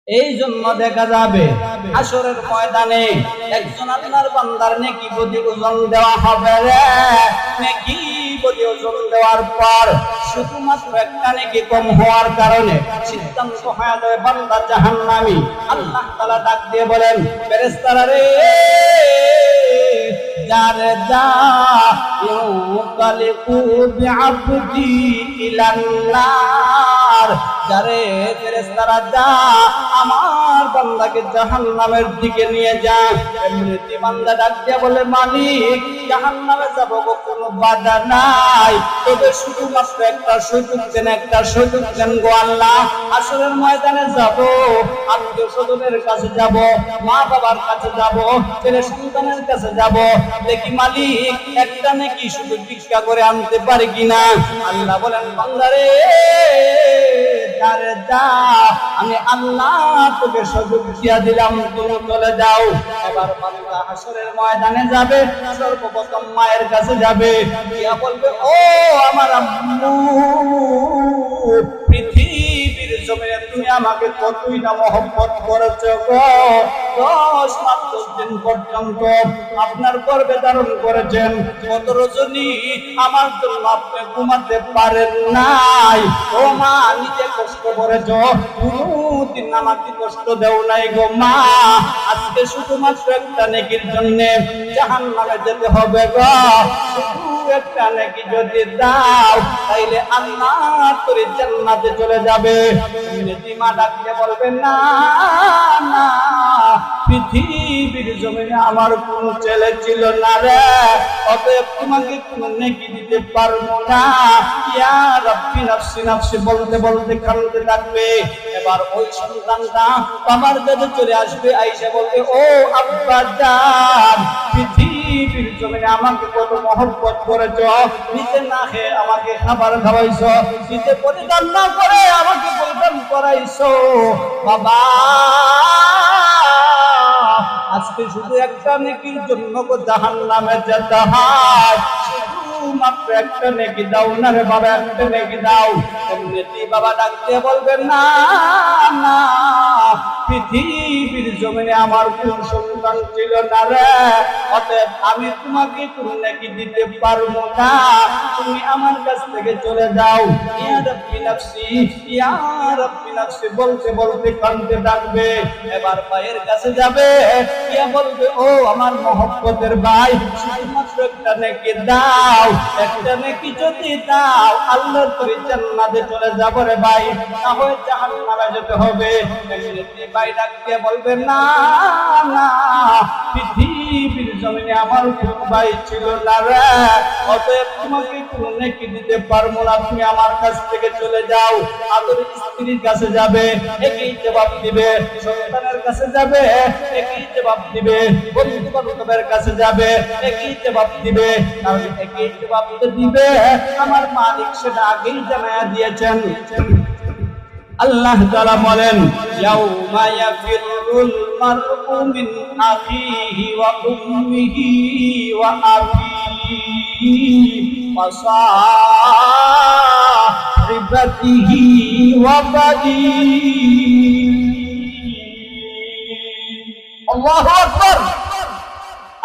এই জন্য দেখা যাবে হাসরের ময়দানে একজন আল্লাহর বান্দার নেকি প্রতি ওজন দেওয়া হবে রে। নেকি প্রতি ওজন দেওয়ার পর শুধুমাত্র একটা নেকি কম হওয়ার কারণে সিদ্ধান্ত হয়ে যাবে বান্দা জাহান্নামী। আল্লাহ তাআলা ডাক দিয়ে বলেন, ফেরেশতারা রে, যারে যা ইউকালিকু বিআবদি ইলান নার, যারে ফেরেশতারা যা আমার বান্দাকে জাহান্নামের দিকে নিয়ে যা। এমনিতে বান্দা ডাক দিয়ে বলে, মালিক জাহান্নামে যাব কোনো বাধা নাই, তবে শুধুমাত্র একটা সুযোগ দেন, একটা সুযোগ দেন গো আল্লাহ। আসরের ময়দানে যাব, আত্মীয় স্বজনের কাছে যাব, মা বাবার কাছে যাব, ছেলে সন্তানের কাছে যাব, দেখি মালিক একটা নাকি শুধু ভিক্ষা করে আনতে পারে কিনা। আল্লাহ বলেন, বান্দারে আমি আল্লাহ তোকে সুযোগ দিয়া দিলাম, তুমি চলে যাও। এবার বান্দা হাসরের ময়দানে যাবে, সর্বপ্রথম মায়ের কাছে যাবে, গিয়া বলবে, ও আমার আম্মু, পৃথিবীর জমিনে তুমি আমাকে কতই না মহব্বত করেছো গো। 10 মাস 10 দিন পর্যন্ত আপনার গর্ভে ধারণ করেছেন, কত রজনী আমার জন্য আপনি ঘুমাতে পারেন নাই। ও মা, নিজে কষ্ট করেছ, কোনদিন আমাকে কষ্ট দেও নাই গো মা। আজকে শুধুমাত্র একটা নেকির জন্য জাহান্নামে যেতে হবে গো। শুধু একটা নেকি যদি দাও, তাইলে আল্লাহ তোর জান্নাতে চলে যাবে। মা ডাকতে বলবে, না না, পৃথিবীর জমিনে আমার কোন ছেলে ছিল না রে, অতএব তোমাকে কোন নেকি দিতে পারবো না। ইয়া রাব্বি নাফসি নাফসি বলতে বলতে কাঁদতে থাকবে। এবার ওই সন্তানটা বাবার কাছে চলে আসবে, আইসা বলবে, ও আব্বা জান, পৃথিবীর জমিনে আমাকে কত মহব্বত করেছ, নিজে না খেয়ে আমাকে খাবার খাওয়াইছ, নিজে পরিধান না করে আমাকে পরিধান করাইছো। বাবা, আজকে শুধু একটা নেকির জন্য জাহান্নামে যেতে হয়, শুধুমাত্র একটা নেকি দাও না রে বাবা, একটা নেকি দাও। এমনিতে বাবা ডাকতে বলবে, না না, পৃথিবীর জমিনে আমার কোন সন্তান ছিল না রে, অতএব আমি তোমাকে কোন নেকি দিতে পারবো না, তুমি আমার কাছ থেকে চলে যাও। ইয়া রাব্বি নাফসি, ইয়া রাব্বি নাফসি বলতে বলতে কাঁদতে থাকবে। এবার ভাইয়ের কাছে যাবে, ইয়া বলবে, ও আমার মহব্বতের ভাই, শুধুমাত্র একটা নেকি দাও, একটা নেকি যদি দাও আল্লাহর তরি জান্নাতে চলে যাব রে ভাই, না হয় জাহান্নামে যেতে হবে। এমনিতে ভাই ডাকতে বলবে, না না, পৃথিবীর জমিনে আমার কোন ভাই ছিল না রে, অতএব তোমাকে কোন নেকি দিতে পারবো না, তুমি আমার কাছ থেকে চলে যাও। আদর স্ত্রীর কাছে যাবে, একই জবাব দিবে, সন্তানের কাছে যাবে, একই জবাব দিবে, বন্ধু বান্ধবের কাছে যাবে, একই জবাব দিবে। কারণ একই জবাব দিবে আমার মালিক সেটা আগেই জানায়া দিয়েছেন। আল্লাহ তাআলা বলেন, ইয়াউমা ইয়াফিরুল মার'উ মিন আখিহি ওয়া উম্মিহি ওয়া আবিহি ওয়া সাহিবাতিহি ওয়া বানিহি। আল্লাহু আকবার।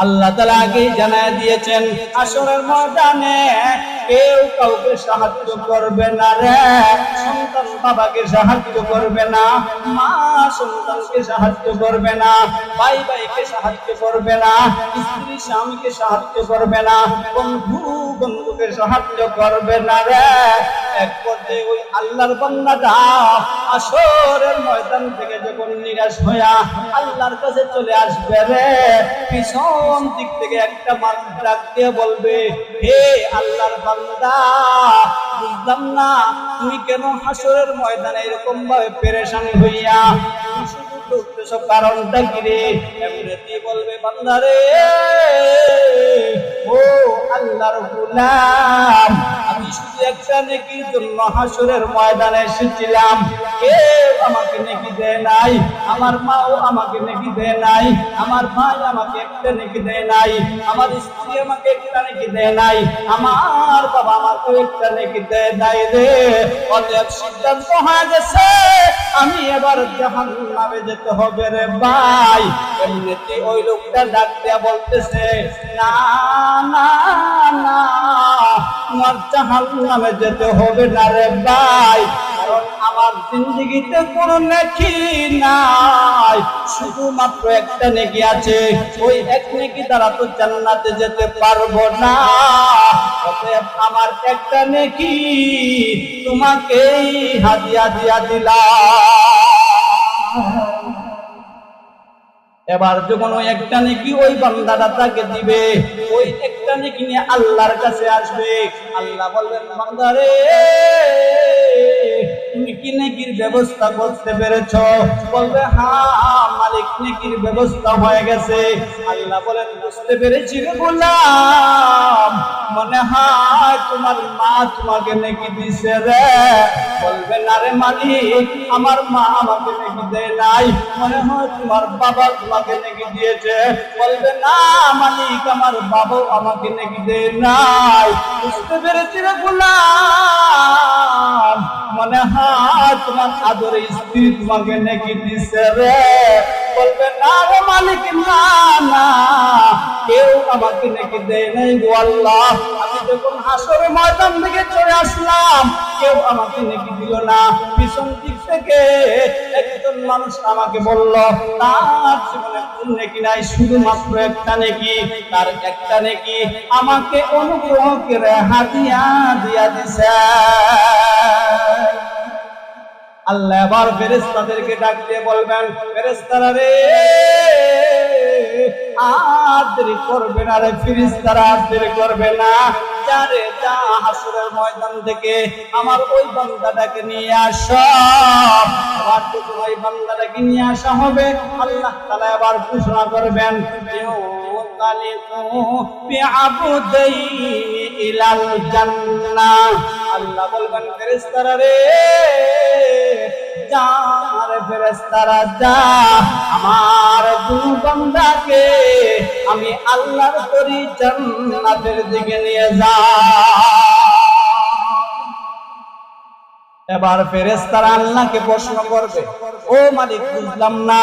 আল্লাহ তাআলা আগেই জানায় দিয়েছেন, হাসরের ময়দানে কেউ কাউকে সাহায্য করবে না রে। সন্তান বাবাকে সাহায্য করবে না, মা সন্তানকে সাহায্য করবে না, ভাই ভাইকে সাহায্য করবে না, স্ত্রী স্বামীকে সাহায্য করবে না, বন্ধু বন্ধুকে সাহায্য করবে না রে। এক পর্যায়ে ওই আল্লাহর বান্দাটা হাসরের ময়দান থেকে যখন নিরাশ হইয়া আল্লাহর কাছে চলে আসবে রে, পিছন দিক থেকে একটা মানুষ ডাক দিয়ে বলবে, হে আল্লাহর বান্দা, বুঝলাম না তুমি কেন হাসরের ময়দানে এরকম ভাবে পেরেশান হইয়া উঠতেছ, কারণটা কি রে? এমনিতে বলবে, বান্দা রে, ও আল্লাহর গোলাম, আমি শুধু একটা নেকির জন্য হাসরের ময়দানে এসেছিলাম, কেউ আমাকে নেকি দেয় নাই, আমার মাও আমাকে নেকি দেয় নাই, আমার ভাই আমাকে একটা নেকি দেয় নাই, আমার স্ত্রী আমাকে একটা নেকি দেয় নাই, আমার বাবা আমাকে একটা নেকি দেয় নাই রে। অতএব সিদ্ধান্ত হয়ে গেছে আমি এবার জাহান্নামে যেতে হবে রে ভাই। এমনিতে ওই লোকটা ডাক দিয়া বলতেছে, না না না, তোমার জাহান্নামে যেতে হবে না রে ভাই, কারণ আমার জিন্দেগিতে কোনো নেকি নাই, শুধুমাত্র একটা নেকি আছে, ওই এক নেকি দ্বারা তো জান্নাতে যেতে পারবো না। অতএব আমার একটা নেকি তোমাকেই হাদিয়া দিয়া দিলাম। এবার যখন ওই একটা নেকি ওই বান্দাটা তাকে দিবে, ওই একটা নেকি নিয়ে আল্লাহর কাছে আসবে। আল্লাহ বলবেন, বান্দারে তুমি কি নেকির ব্যবস্থা করতে পেরেছো? বলবে, হ্যাঁ মালিক, নেকির ব্যবস্থা হয়ে গেছে। আল্লাহ বলেন, বুঝতে পেরেছি রে গোলাম, মনে হয় তোমার মা তোমাকে নেকি দিছে রে। বলবে, না রে মালিক, আমার মা আমাকে নেকি দেয় নাই, মনে হয় তোমার বাবা তোমাকে নেকি দিয়েছে। বলবে, না মালিক, আমার বাবাও আমাকে নেকি দেয় নাই। বুঝতে পেরেছি রে গোলাম, মনে হয় তোমার আদরের স্ত্রী তোমাকে নেকি দিছে রে। বলবে, না রে মালিক, না না, কেউ আমাকে নেকি দেয় নাই গো আল্লাহ। আমি যখন হাসরের ময়দান থেকে চলে আসলাম, কেউ আমাকে নেকি দিল না। পিছন দিক থেকে একজন মানুষ আমাকে বলল, তার জীবনে কোনো নেকি নাই, শুধুমাত্র একটা নেকি, তার একটা নেকি আমাকে অনুগ্রহ করে হাদিয়া দিয়া দিছে। আল্লাহ আবার ফেরেশতাদেরকে ডাক দিয়ে বলবেন, ফেরেশতারা রে, আর দেরি করবে না রে ফেরেশতারা, আর দেরি করবে না, যারে যা হাসরের ময়দান থেকে আমার ওই বান্দাটাকে নিয়ে আসো। আবার যখন ওই বান্দাটাকে নিয়ে আসা হবে, আল্লাহ তাআলা আবার ঘোষণা করবেন, ইলাল জান্নাহ। আল্লাহ বলবেন, ফেরেশতারা রে, যা রে ফেরেশতারা যা, আমার দুই বান্দাকে আমি আল্লাহর তরি জান্নাতের দিকে নিয়ে যা। এবার ফেরেশতারা আল্লাহকে প্রশ্ন করবে, ও মালিক, বুঝলাম না,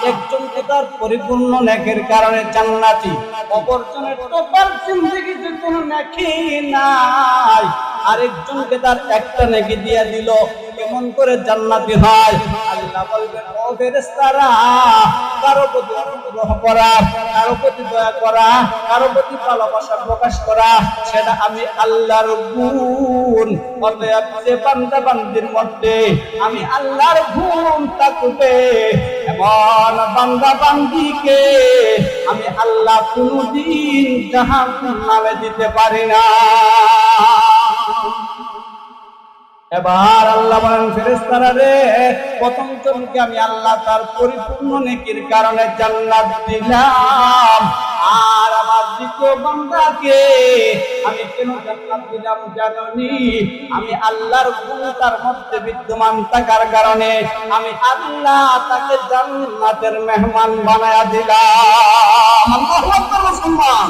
একজনকে তার পরিপূর্ণ নেকের কারণে জান্নাতি, অপরজনের তো তার জিন্দেগিতে কোনো নেকি নাই, আরেকজনকে তার একটা নেকি দিয়ে দিল, কেমন করে জান্নাতি হয়? আল্লাহ বলবেন, ও ফেরেশতারা, কারো প্রতি অনুগ্রহ করা, কারো প্রতি দয়া করা, কারো প্রতি ভালোবাসা প্রকাশ করা, সেটা আমি আল্লাহর গুণ। অতএব যে বান্দা বান্দির মধ্যে আমি আল্লাহর গুণ থাকবে, এমন বান্দা বান্দিকে আমি আল্লাহ কোনদিন জাহান্নামে দিতে পারি না। এবার আল্লাহ বলেন, ফেরেশতারা রে, প্রথম জনকে আমি আল্লাহ তার পরিপূর্ণ নেকির কারণে জান্নাত দিলাম, আর আমার দ্বিতীয় বান্দাকে আমি কেন জান্নাত দিলাম জানোনি? আমি আল্লাহর গুণ তার মধ্যে বিদ্যমান থাকার কারণে আমি আল্লাহ তাকে জান্নাতের মেহমান বানায়া দিলাম। আল্লাহু আকবার, মুসলমান।